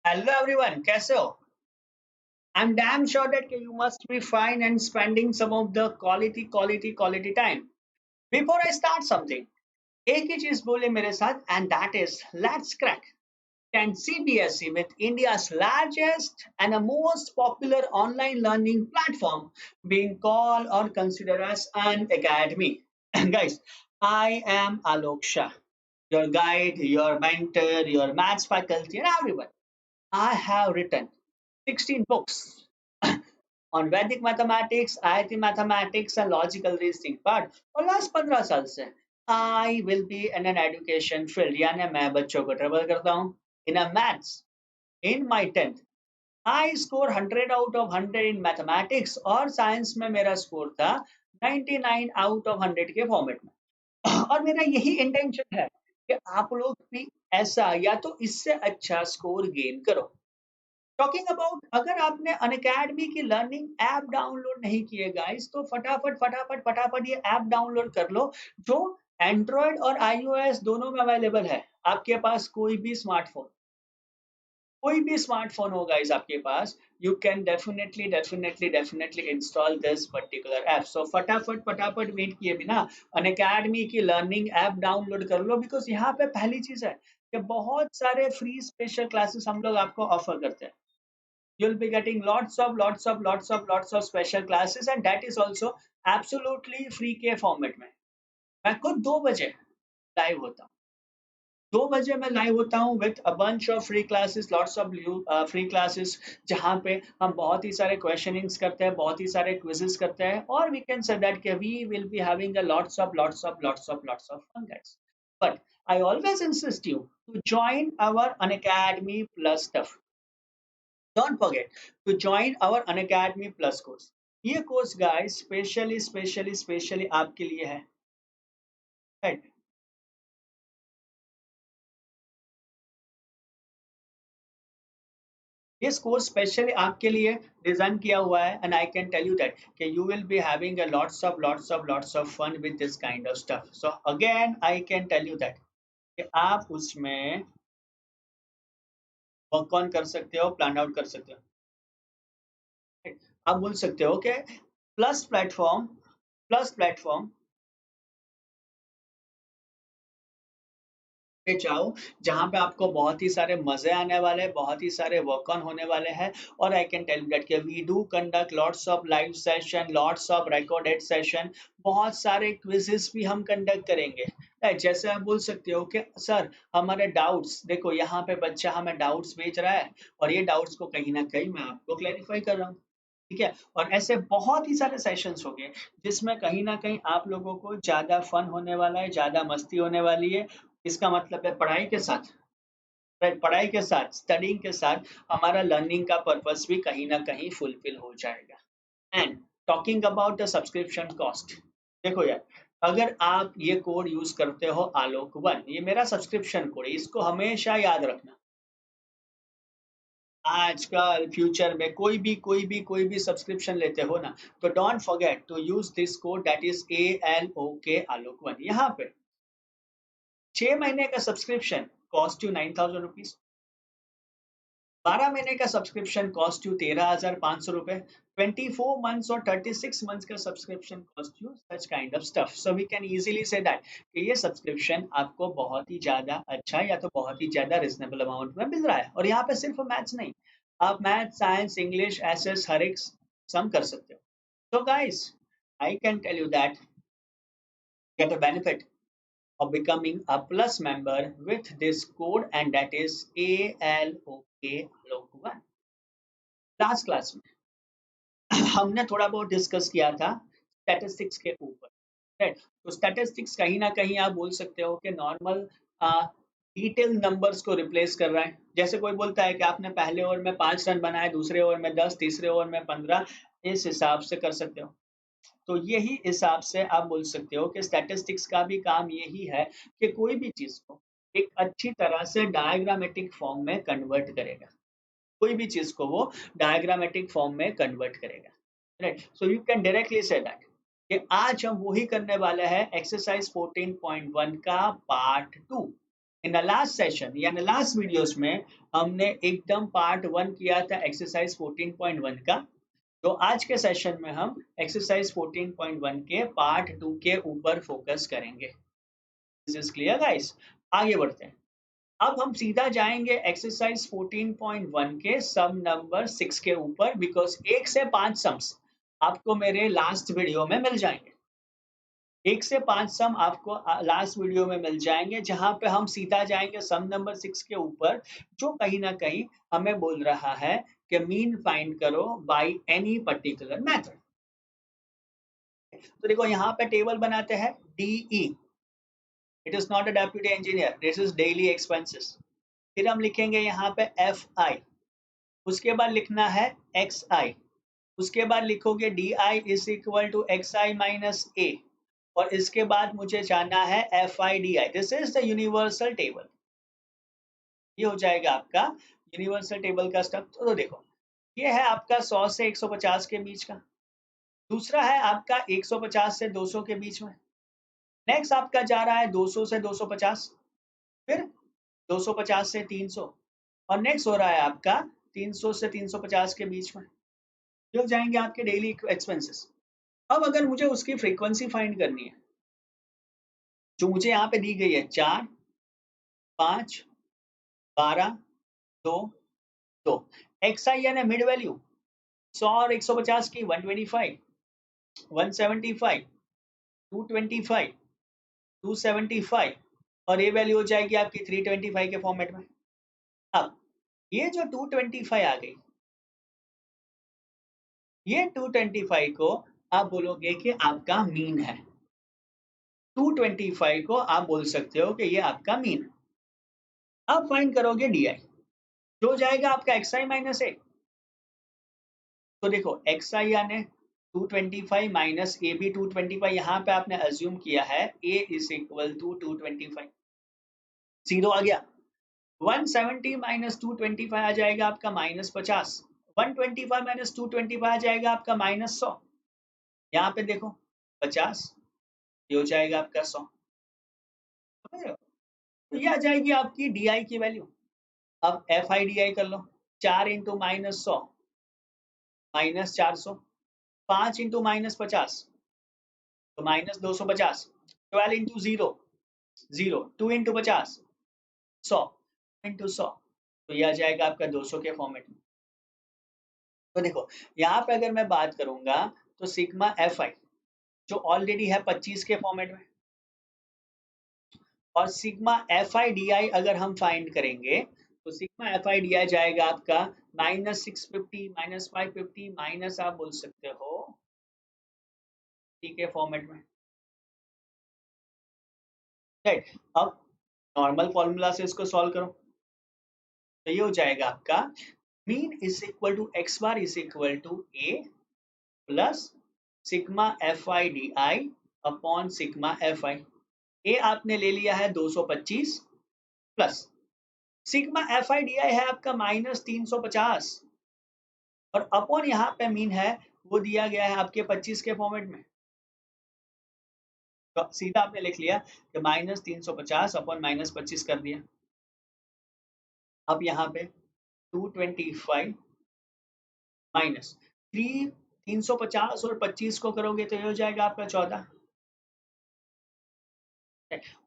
Hello everyone, कैसे हो? I'm damn sure that you must be fine and spending some of the quality time. Before I start something, एक ही चीज बोले मेरे साथ and that is let's crack. Can CBSE with India's largest and a most popular online learning platform being called or considered as an academy. And guys, I am Alok Shah, your guide, your mentor, your maths faculty, and everyone. I have written 16 books on Vedic mathematics, Ayati mathematics, and logical reasoning. But for last 15 साल से I will be in an education field. यानी मैं बच्चों को travel करता हूँ in a maths. In my 10th, I score 100 out of 100 in mathematics और science में मेरा स्कोर था 99 out of 100 के फॉर्मेट में और मेरा यही इंटेंशन है कि आप लोग भी ऐसा या तो इससे अच्छा स्कोर गेन करो। टॉकिंग अबाउट अगर आपने अनअकैडमी की लर्निंग ऐप डाउनलोड नहीं किए गाइस तो फटाफट ये ऐप डाउनलोड कर लो जो एंड्रॉयड और आईओएस दोनों में अवेलेबल है। आपके पास कोई भी स्मार्टफोन हो गाइस आपके पास you can definitely install this particular app. So फटाफट वेट किए बिना अनअकैडमी की लर्निंग ऐप डाउनलोड कर लो बिकॉज यहाँ पे पहली चीज है कि बहुत सारे फ्री स्पेशल क्लासेस हम लोग आपको ऑफर करते हैं। You'll be getting lots of special classes and that is also absolutely free के फॉर्मेट में। मैं खुद 2 बजे लाइव होता हूँ। 2 बजे मैं लाइव होता हूँ with a bunch of free classes, lots of free classes जहाँ पे हम बहुत ही सारे क्वेश्चनिंग्स करते हैं, बहुत ही सारे क्विजेस करते हैं और वी कैन से दैट कि we will be having a lots of fun guys. But I always insist you to join our Unacademy Plus stuff. Don't forget to join our Unacademy Plus course. ये course guys specially आपके लिए है। Right, this course specially आपके लिए design किया हुआ है and I can tell you that कि you will be having a lots of fun with this kind of stuff. So again I can tell you that कि आप उसमें work on कर सकते हो, प्लान आउट कर सकते हो। Right? आप बोल सकते हो कि प्लस प्लेटफॉर्म पे जाओ जहाँ पे आपको बहुत ही सारे मजे आने वाले हैं, बहुत ही सारे वर्क ऑन होने वाले हैं और I can tell you that कि we do conduct lots of live session, lots of recorded session, बहुत सारे क्विजेस भी हम कंडक्ट करेंगे। राइट, जैसे आप बोल सकते हो कि सर हमारे डाउट्स देखो यहाँ पे बच्चा हमें डाउट्स भेज रहा है और ये डाउट्स को कहीं ना कहीं मैं आपको क्लैरिफाई कर रहा हूँ। ठीक है, और ऐसे बहुत ही सारे सेशंस हो गए जिसमें कहीं ना कहीं आप लोगों को ज्यादा फन होने वाला है, ज्यादा मस्ती होने वाली है। इसका मतलब है पढ़ाई के साथ, राइट, पढ़ाई के साथ स्टडिंग के साथ हमारा लर्निंग का पर्पस भी कहीं ना कहीं फुलफिल हो जाएगा। And talking about the subscription cost, देखो यार, अगर आप ये कोड यूज करते हो आलोक वन, ये मेरा सब्सक्रिप्शन कोड है, इसको हमेशा याद रखना। आजकल फ्यूचर में कोई भी सब्सक्रिप्शन लेते हो ना तो don't forget to use this code that is ALOK Alok one. यहाँ पे 6 महीने का सब्सक्रिप्शन कॉस्ट यू 9,000 रुपीज, 12 महीने का सब्सक्रिप्शन कॉस्ट यू 13,500 रुपए, 24 मंथ्स और 36 मंथ्स का subscription cost you such kind of stuff. So we can easily say that कि ये सब्सक्रिप्शन आपको बहुत ही ज्यादा अच्छा या तो बहुत ही ज्यादा रिजनेबल अमाउंट में मिल रहा है और यहाँ पे सिर्फ मैथ्स नहीं, आप मैथ, साइंस, इंग्लिश, एसएस हर एक सम कर सकते हो। So guys, I can tell you that get a benefit of becoming a plus member with this code and that is ALOK one। Last class में हमने थोड़ा बहुत डिस्कस किया था स्टैटिस्टिक्स के ऊपर। राइट, तो स्टैटिस्टिक्स कहीं ना कहीं आप बोल सकते हो कि नॉर्मल डिटेल नंबर्स को रिप्लेस कर रहा है। जैसे कोई बोलता है कि आपने पहले ओवर में 5 रन बनाए, दूसरे ओवर में 10, तीसरे ओवर में 15, इस हिसाब से कर सकते हो। तो यही हिसाब से आप बोल सकते हो कि स्टैटिस्टिक्स का भी काम यही है कि कोई भी चीज को एक अच्छी तरह से डायग्रामेटिक फॉर्म में कन्वर्ट करेगा, कोई भी चीज को वो डायग्रामेटिक फॉर्म में कन्वर्ट करेगा। Right, so you can directly से दैट कि आज हम वही करने वाले हैं एक्सरसाइज 14.1 का part 2। In the last session या लास्ट वीडियोस में हमने एकदम पार्ट 1 किया था एक्सरसाइज 14.1 का। तो आज के सेशन में हम एक्सरसाइज 14.1 के पार्ट 2 के ऊपर फोकस करेंगे। This is clear guys? आगे बढ़ते हैं। अब हम सीधा जाएंगे एक्सरसाइज 14.1 के सम नंबर 6 के ऊपर, बिकॉज 1 से 5 सम्स आपको मेरे लास्ट वीडियो में मिल जाएंगे। 1 से 5 सम आपको लास्ट वीडियो में मिल जाएंगे, जहां पे हम सीधा जाएंगे सम नंबर 6 के ऊपर, जो कहीं ना कहीं हमें बोल रहा है कि मीन फाइंड करो बाय एनी पर्टिकुलर मेथड। तो देखो यहाँ पे टेबल बनाते हैं DE, it is not a deputy engineer, this is daily expenses. फिर हम लिखेंगे यहाँ पे FI, उसके बाद लिखना है XI, उसके बाद लिखोगे DI is equal to XI minus A, और इसके बाद मुझे जानना है FIDI। This is the universal table. ये हो जाएगा आपका यूनिवर्सल टेबल का स्ट्रक्चर। तो देखो ये है आपका 100 से 150 के बीच का, दूसरा है आपका 150 से 200 के बीच में, नेक्स्ट आपका जा रहा है 200 से 250, फिर 250 से 300, और नेक्स्ट हो रहा है आपका 300 से 350 के बीच में। ये हो जाएंगे आपके डेली एक्सपेंसेस। अब अगर मुझे उसकी फ्रीक्वेंसी फाइंड करनी है, जो मुझे यहाँ पे दी गई है 4, 5, 12, 2, 2, XI यानी मिड वैल्यू 100 और 150 की 125, 175, 225, 275, और ये वैल्यू हो जाएगी आपकी 325 के फॉर्मेट में। अब ये जो 225 आ गई, ये 225 को आप बोलोगे कि आपका मीन है। 225 को आप बोल सकते हो कि ये आपका मीन है। अब फाइंड करोगे DI, जो हो जाएगा आपका XI माइनस A। तो देखो XI यानी 225 माइनस A भी 225, यहाँ पे आपने अज्यूम किया है A is equal to 225, zero आ गया। 170 माइनस 225 आ जाएगा आपका माइनस 50, 125 माइनस 225 आ जाएगा आपका माइनस 100। यहाँ पे देखो 50, ये हो जाएगा आपका 100। तो ये आ जाएगी आपकी DI की वैल्यू। अब FIDI कर लो, 4 into minus 100 minus 400, 5 into minus 50 तो माइनस 250, 12 इंटू 0 0, 2 इंटू 50 100 इंटू 100, तो यह आ जाएगा आपका 200 के फॉर्मेट में। तो देखो यहाँ पे अगर मैं बात करूंगा तो सिग्मा FI जो ऑलरेडी है 25 के फॉर्मेट में, और सिग्मा FIDI अगर हम फाइंड करेंगे तो सिग्मा FIDI जाएगा आपका माइनस 650, माइनस 550, माइनस आप बोल सकते हो ठीक है फॉर्मेट में, राइट। अब नॉर्मल फॉर्मूला से इसको सॉल्व करो, तो ये हो जाएगा आपका mean is equal to x bar is equal to A plus sigma FIDI upon sigma FI। A आपने ले लिया है 225 प्लस सिग्मा FIDI है आपका माइनस 350, और अपॉन यहाँ पे मीन है वो दिया गया है आपके 25 के फॉर्मेट में। तो सीधा आपने लिख लिया कि माइनस 350 अपॉन माइनस 25 कर दिया। अब यहाँ पे 225 माइनस 350 और 25 को करोगे तो ये हो जाएगा आपका 14,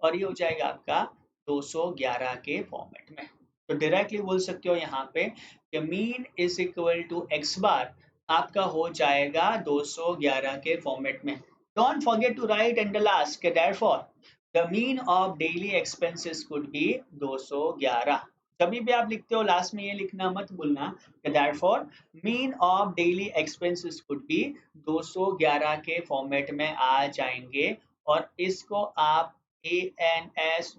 और ये हो जाएगा आपका 211 के फॉर्मेट में। तो डायरेक्टली बोल सकते हो यहाँ पे कि mean is equal to x bar आपका हो जाएगा 211 के फॉर्मेट में। Don't forget to write in the last कि therefore the mean of daily expenses could be 211। कभी भी आप लिखते हो लास्ट में ये लिखना मत भूलना कि therefore mean of daily expenses could be 211 के फॉर्मेट में आ जाएंगे, और इसको आप ANSWER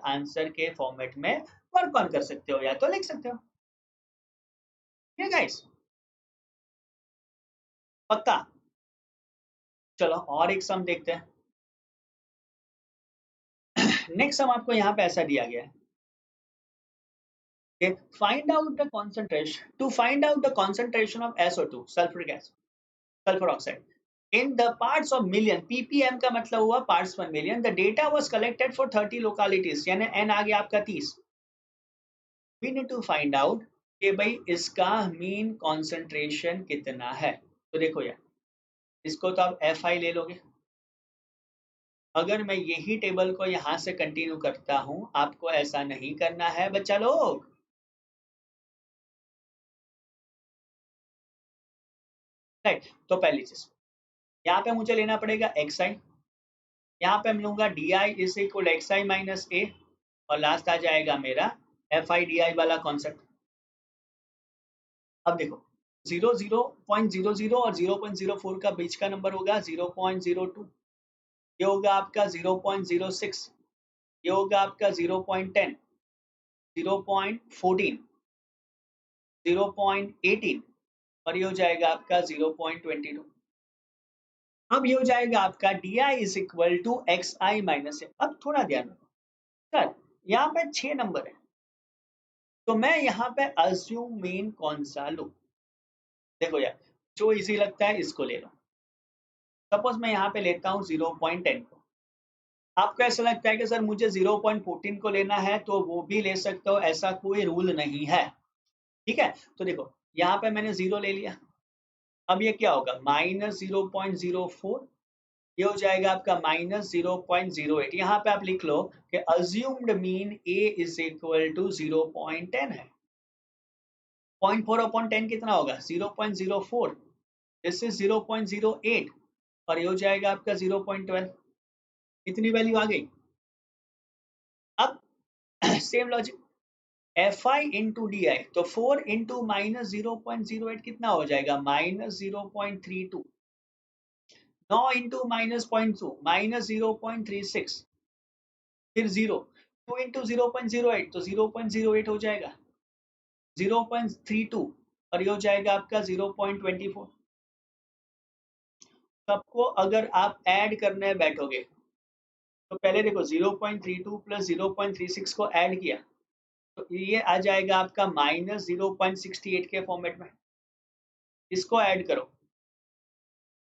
आंसर के फॉर्मेट में वर्क ऑन कर सकते हो या तो लिख सकते हो। ये गाइस पक्का। चलो और एक सम देखते हैं। नेक्स्ट सम आपको यहाँ पे ऐसा दिया गया है कि find out the concentration, to find out the concentration of SO2 sulphuric acid, sulphur oxide in the parts of million, PPM का मतलब हुआ parts per million, the data was collected for 30 localities, यानी एन आ गया आपका 30। We need to find out कि भाई इसका मीन कॉन्सेंट्रेशन कितना है। तो देखो यार, इसको तो आप एफ आई ले लोगे। अगर मैं यही टेबल को यहां से कंटिन्यू करता हूं, आपको ऐसा नहीं करना है बच्चा लोग। राइट, तो पहली चीज यहाँ पे मुझे लेना पड़ेगा एक्स आई, यहाँ पे मैं लूंगा D I is equal X I minus A, और लास्ट आ जाएगा मेरा एफ आई डी आई वाला कॉन्सेप्ट। अब देखो, 0.00 और 0.04 का बीच का नंबर होगा 0.02, ये होगा आपका 0.06, ये होगा आपका 0.10, 0.14, 0.18, और ये हो जाएगा आपका 0.22। अब ये हो जाएगा आपका D I is equal to X I minus A. अब थोड़ा ध्यान रखो सर, यहाँ पे 6 नंबर है, तो मैं यहाँ पे अज्यूम मीन कौन सा लूं? देखो यार, जो इजी लगता है इसको ले लो। सपोज मैं यहाँ पे लेता हूँ 0.10 को। आपको ऐसा लगता है कि सर मुझे 0.14 को लेना है, तो वो भी ले सकते हो, ऐसा कोई रूल नहीं है। ठीक है, तो देखो यहाँ पे मैंने 0 ले लिया। अब ये क्या होगा, -0.04, ये हो जाएगा आपका -0.08। यहाँ पे आप लिख लो कि assumed mean a is equal to 0.10 है। 0.4 अपॉन 10 कितना होगा, 0.04, दिस इज 0.08, और ये हो जाएगा आपका 0.12। इतनी वैल्यू आ गई। अब same logic, F I into D आई, तो 4 इंटू -0.08 कितना हो जाएगा, -0.32, 9 इंटू -0.2 -0.36, फिर 0, 2 इंटू 0.08 तो 0.08 हो जाएगा, 0.32, और ये हो जाएगा आपका 0.24। सबको अगर आप ऐड करने बैठोगे, तो पहले देखो 0.32 प्लस 0.36 को ऐड किया, तो ये आ जाएगा आपका -0.68 के फॉर्मेट में। इसको ऐड करो,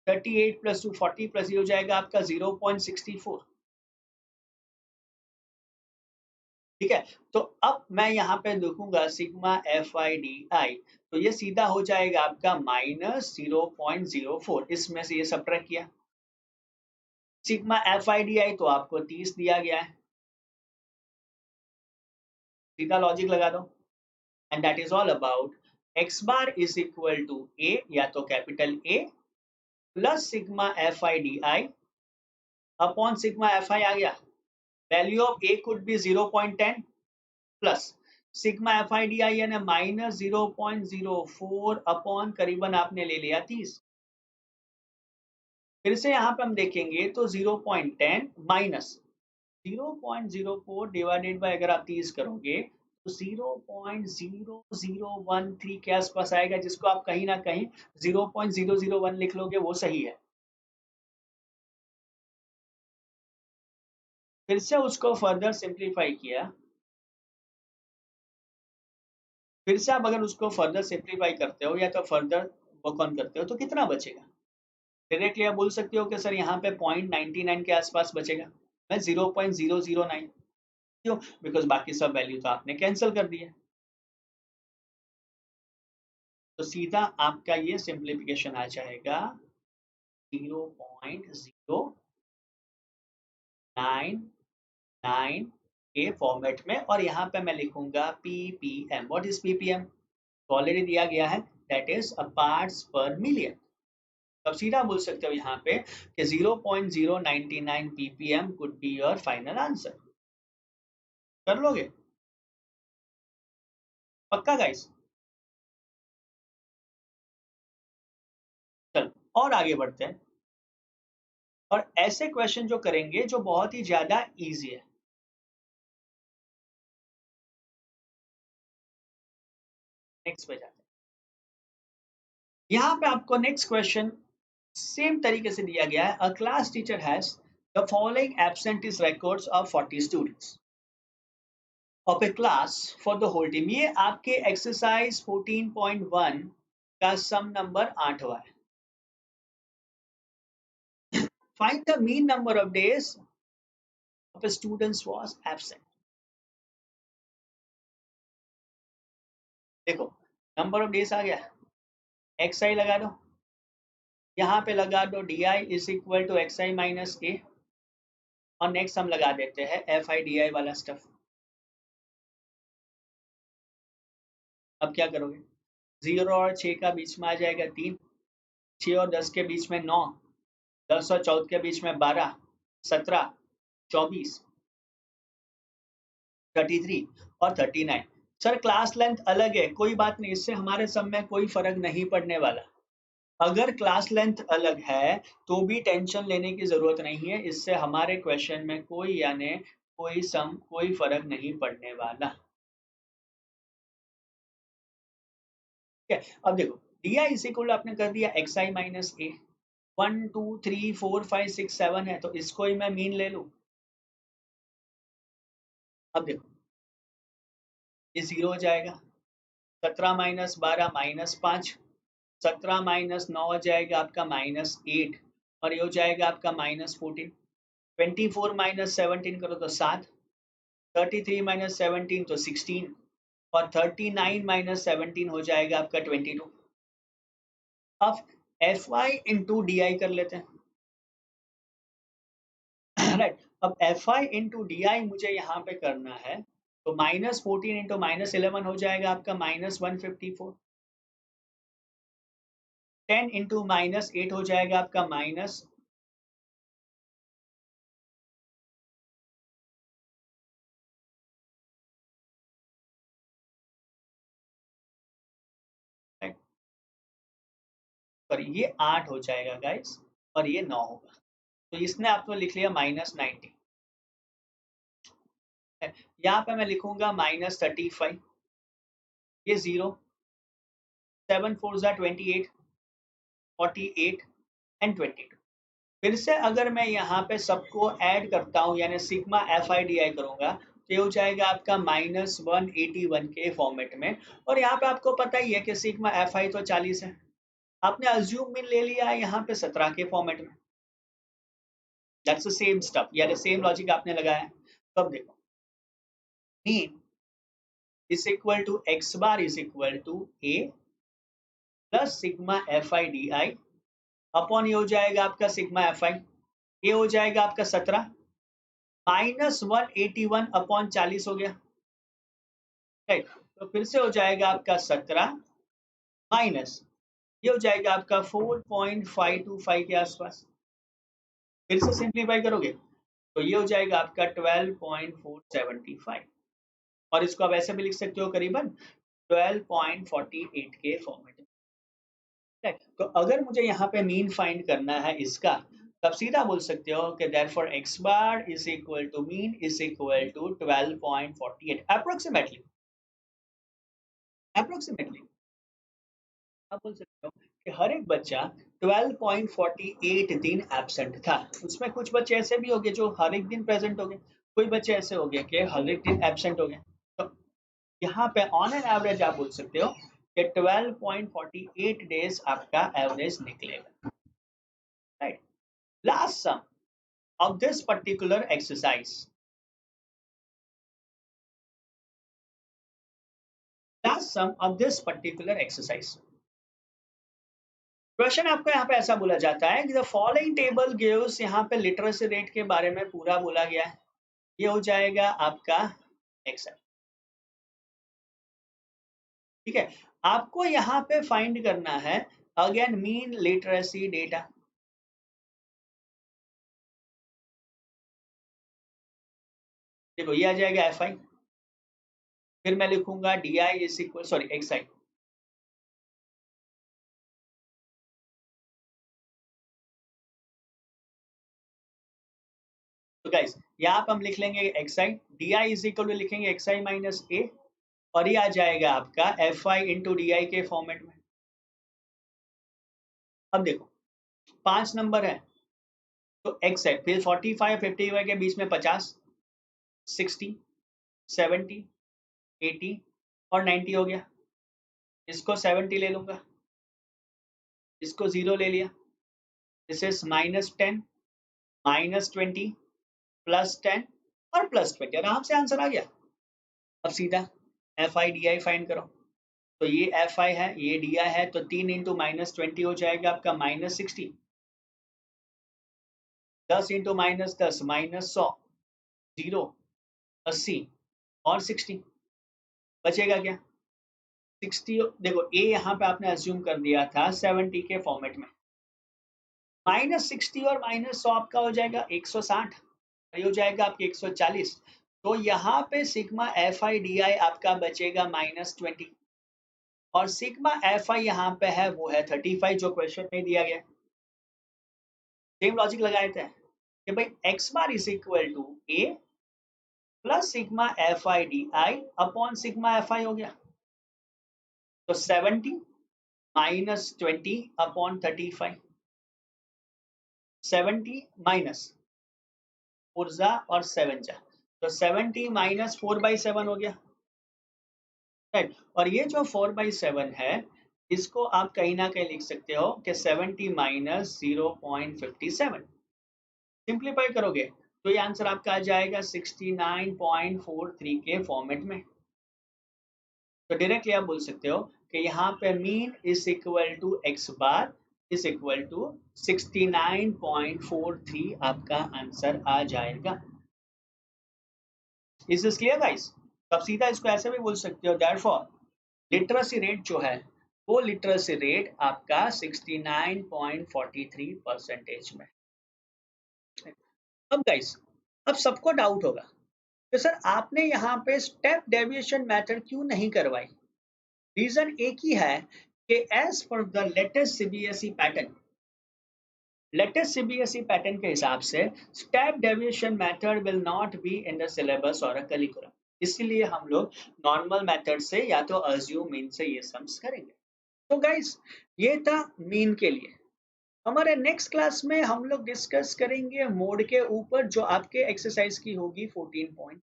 38 प्लस 2 40, प्लस ये हो जाएगा आपका 0.64। ठीक है, तो अब मैं यहाँ पे देखूंगा sigma F I D I, तो ये सीधा हो जाएगा आपका -0.04, इसमें से ये सब्ट्रैक्ट किया। Sigma F I D I तो आपको 30 दिया गया है, सीधा लॉजिक लगा दो, and that is all about X bar is equal to A, या तो capital A plus sigma F I D I upon sigma F I आ गया, value of A could be 0.10 plus sigma F I D I यानी -0.04 upon करीबन आपने ले लिया 30। फिर से यहाँ पे हम देखेंगे तो 0.10 माइनस 0.04 डिवाइडेड बाय, अगर आप 30 करोगे तो 0.0013 के आसपास आएगा, जिसको आप कहीं ना कहीं 0.001 लिख लोगे, वो सही है। फिर से उसको फर्दर सिंप्लीफाई किया, फिर से आप अगर उसको फर्दर सिंप्लीफाई करते हो या तो फर्दर वर्क ऑन करते हो, तो कितना बचेगा? डायरेक्टली आप बोल सकते हो कि सर यहाँ पे 0.99 के आसपास बचेगा। मैं 0.009 क्यों? बिकॉज बाकी सब वैल्यू तो आपने कैंसिल कर दिया। तो सीधा आपका ये सिंप्लीफिकेशन आ जाएगा 0.099 के फॉर्मेट में, और यहाँ पे मैं लिखूंगा ppm. What is ppm? Already दिया गया है, that is a parts per million. अब सीधा बोल सकते हो यहाँ पे कि 0.099 ppm could be your final answer. कर लोगे? पक्का गाइस? चलो और आगे बढ़ते हैं, और ऐसे क्वेश्चन जो करेंगे जो बहुत ही ज्यादा इजी है। नेक्स्ट पे जाते हैं। यहाँ पे आपको नेक्स्ट क्वेश्चन सेम तरीके से दिया गया है। A class teacher has the following absentees records of 40 students of a class for the whole team. ये आपके एक्सरसाइज 14.1 का सम नंबर 8वां है। Find the mean number of days of students was absent. देखो नंबर ऑफ डेज आ गया, X I लगा दो, यहाँ पे लगा दो D I is equal to X I minus A, और नेक्स्ट हम लगा देते हैं एफ आई डी आई वाला स्टफ। अब क्या करोगे, 0 और 6 का बीच में आ जाएगा 3, 6 और 10 के बीच में 9, 10 और 14 के बीच में 12, 17, 24, 33 और 39। सर क्लास लेंथ अलग है, कोई बात नहीं, इससे हमारे सब में कोई फर्क नहीं पड़ने वाला। अगर क्लास लेंथ अलग है तो भी टेंशन लेने की जरूरत नहीं है, इससे हमारे क्वेश्चन में कोई यानी कोई फर्क नहीं पड़ने वाला। ठीक है, अब देखो डी आई इज इक्वल आपने कर दिया एक्स आई माइनस ए, 1 2 3 4 5 6 7 है, तो इसको ही मैं मीन ले लूं। अब देखो ये 0 हो जाएगा, 17 माइनस 12 माइनस 5, 17 माइनस 9 हो जाएगा आपका माइनस 8, और ये हो जाएगा आपका माइनस 14, 24 माइनस 17 करो तो 7, 33 माइनस 17 तो 16, और 39 माइनस 17 हो जाएगा आपका 22। अब एफ आई इंटू डी आई कर लेते हैं। राइट, अब एफ आई इंटू डी आई मुझे यहाँ पे करना है, तो -14 इंटू -11 हो जाएगा आपका -154, 10 इंटू -8 हो जाएगा आपका माइनस, सॉरी ये 8 हो जाएगा गाइस, और ये 9 होगा, तो इसने आपको लिख लिया -90। यहाँ पे मैं लिखूंगा -35, ये 0, 7 4 जा 28, 48 एंड 22। फिर से अगर मैं यहाँ पे सबको ऐड करता हूँ यानी sigma F I D I करूंगा, तो ये हो जाएगा आपका -181 के फॉर्मेट में, और यहाँ पे आपको पता ही है कि सिग्मा एफ आई तो 40 है, आपने अज्यूम में ले लिया है यहाँ पे 17 के फॉर्मेट में। दैट्स द सेम स्टफ, यानी सेम लॉजिक आपने लगाया। तो अब देखो mean is equal to x bar is equal to a plus sigma F I D I upon ये हो जाएगा आपका सिग्मा एफ आई, ये हो जाएगा आपका 17 -181 अपॉन 40 हो गया। राइट, तो फिर से हो जाएगा आपका 17 माइनस ये हो जाएगा आपका 4.525 के आसपास। फिर से सिंप्लीफाई करोगे तो ये हो जाएगा आपका 12.475, और इसको आप ऐसे भी लिख सकते हो करीबन 12.48 के फॉर्मेट में। तो अगर मुझे यहाँ पे मीन फाइंड करना है इसका, तब सीधा बोल सकते हो कि therefore x bar is equal to mean is equal to 12.48 approximately. आप बोल सकते हो कि हर एक बच्चा 12.48 दिन एब्सेंट था, उसमें कुछ बच्चे ऐसे भी हो गए जो हर एक दिन प्रेजेंट हो गए, कोई बच्चे ऐसे हो गए कि हर एक दिन एब्सेंट हो गए। तो यहाँ पे ऑन एन एवरेज आप बोल सकते हो कि 12.48 डेज आपका एवरेज निकलेगा। Right, last sum of this particular exercise. Last sum of this particular exercise. Question आपको यहाँ पे ऐसा बोला जाता है कि द फॉलोइंग टेबल गिव्स, यहाँ पे लिटरेसी रेट के बारे में पूरा बोला गया है, ये हो जाएगा आपका एक्सेल। ठीक है, आपको यहाँ पे फाइंड करना है अगेन मीन लिटरेसी डेटा। देखो ये आ जाएगा एफ आई, फिर मैं लिखूंगा D I is equal sorry X I, तो गाइस यहाँ पे हम लिख लेंगे X I, D I is equal to लिखेंगे एक्स आई माइनस ए, और ये आ जाएगा आपका F I into D I के फॉर्मेट में। अब देखो 5 नंबर है तो एक्स है, फिर 45 55 के बीच में 50, 60, 70, 80 और 90 हो गया। इसको 70 ले लूंगा, इसको 0 ले लिया, दिस इज -10, -20 +10 और +20, आराम से आंसर आ गया। अब सीधा F I D I find करो। तो ये एफ आई है, ये डी आई है, तो 3 इंटू -20 हो जाएगा आपका -60, 10 इंटू -10 -100, 0, 80 और 60, बचेगा क्या? 60, देखो ए यहाँ पे आपने अज्यूम कर दिया था 70 के फॉर्मेट में, -60 और -100 आपका हो जाएगा 160, ये हो जाएगा आपके 140। तो यहाँ पे sigma F I D I आपका बचेगा -20, और सिग्मा एफ आई यहाँ पे है वो है 35, जो क्वेश्चन में दिया गया। सेम लॉजिक लगाए थे कि भाई x bar is equal to a plus sigma F I D I upon sigma F i हो गया। तो 70 -20 अपॉन 35, 70 माइनस ऊर्जा और 7 जा, तो 70 -4/7 हो गया, राइट। और ये जो 4/7 है, इसको आप कहीं ना कहीं लिख सकते हो कि 70 माइनस 0.57, सिंप्लीफाई करोगे तो ये आंसर आपका आ जाएगा 69.43 के फॉर्मेट में। तो डायरेक्टली आप बोल सकते हो कि यहाँ पे mean is equal to x bar is equal to 69.43 आपका आंसर आ जाएगा। Is this clear guys? अब सीधा इसको ऐसे भी बोल सकते हो, देयरफॉर लिटरेसी रेट जो है वो लिटरेसी रेट आपका 69.43% में। अब गाइस, अब सबको डाउट होगा कि सर आपने यहाँ पे स्टेप डेविएशन मेथड क्यों नहीं करवाई? रीजन एक ही है कि as per the latest CBSE pattern, latest CBSE pattern के हिसाब से step deviation method will not be in the syllabus और करिकुलम, इसीलिए हम लोग नॉर्मल मेथड से या तो अज्यूम मीन से ये सम्स करेंगे। तो गाइस, ये था मीन के लिए। हमारे नेक्स्ट क्लास में हम लोग डिस्कस करेंगे मोड के ऊपर, जो आपके एक्सरसाइज की होगी 14 point.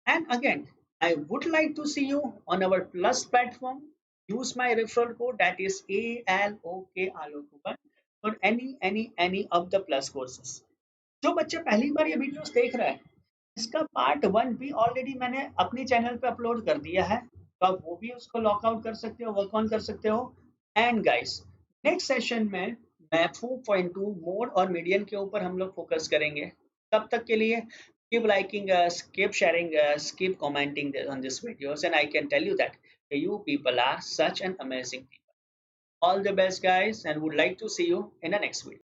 And again, I would like to see you on our Plus platform. Use my referral code, that is ALOK Alokuban, for any of the Plus courses. जो बच्चे पहली बार ये वीडियोस देख रहे हैं, इसका पार्ट 1 भी ऑलरेडी मैंने अपने चैनल पे अपलोड कर दिया है, तो आप वो भी उसको लॉकआउट कर सकते हो, वर्क ऑन कर सकते हो। एंड गाइस, नेक्स्ट सेशन में मैं 4.2 मोड और मीडियन के ऊपर हम लोग फोकस करेंगे। तब तक के लिए keep liking us, keep sharing us, keep commenting on these videos, and I can tell you that you people are such an amazing people. All the best, guys, and would like to see you in the next video.